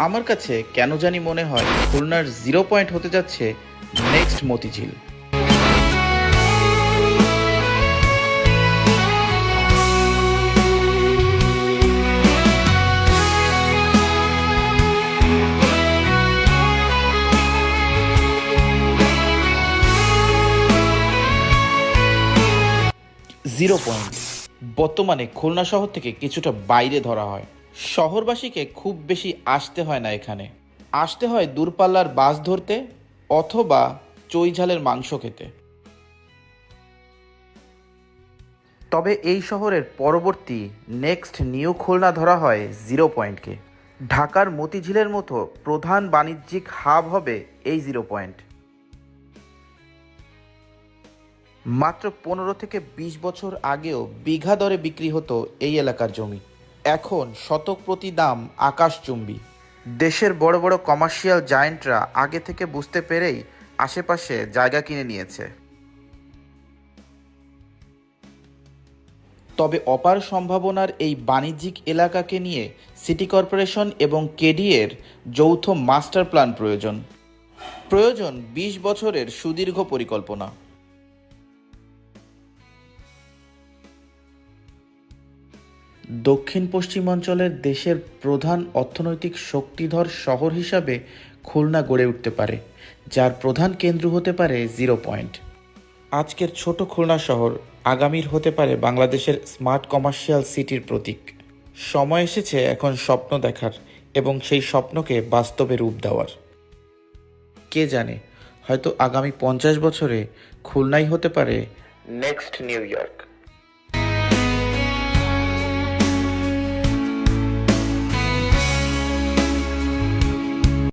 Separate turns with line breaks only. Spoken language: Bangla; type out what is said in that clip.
আমার কাছে কেন জানি মনে হয় খুলনার 0 পয়েন্ট হতে যাচ্ছে নেক্সট মতিঝিল। জিরো পয়েন্ট বর্তমানে খুলনা শহর থেকে কিছুটা বাইরে ধরা হয়। শহরবাসীকে খুব বেশি আসতে হয় না, এখানে আসতে হয় দূরপাল্লার বাস ধরতে অথবা চইঝালের মাংস খেতে। তবে এই শহরের পরবর্তী নেক্সট নিউ খুলনা ধরা হয় 0 পয়েন্টকে। ঢাকার মতিঝিলের মতো প্রধান বাণিজ্যিক হাব হবে এই 0 পয়েন্ট। মাত্র 15 থেকে 20 বছর আগেও বিঘা দরে বিক্রি হতো এই এলাকার জমি, এখন শতক প্রতি দাম আকাশচুম্বী। দেশের বড় বড় কমার্শিয়াল জায়েন্টরা আগে থেকে বুঝতে পেরেই আশেপাশে জায়গা কিনে নিয়েছে। তবে অপার সম্ভাবনার এই বাণিজ্যিক এলাকাকে নিয়ে সিটি কর্পোরেশন এবং কেডিএর যৌথ মাস্টার প্ল্যান প্রয়োজন। 20 বছরের সুদীর্ঘ পরিকল্পনা। দক্ষিণ পশ্চিমাঞ্চলের দেশের প্রধান অর্থনৈতিক শক্তিধর শহর হিসাবে খুলনা গড়ে উঠতে পারে, যার প্রধান কেন্দ্র হতে পারে 0 পয়েন্ট। আজকের ছোট খুলনা শহর আগামীর হতে পারে বাংলাদেশের স্মার্ট কমার্শিয়াল সিটির প্রতীক। সময় এসেছে এখন স্বপ্ন দেখার এবং সেই স্বপ্নকে বাস্তবে রূপ দেওয়ার। কে জানে, হয়তো আগামী 50 বছরে খুলনাই হতে পারে নেক্সট নিউ ইয়র্ক।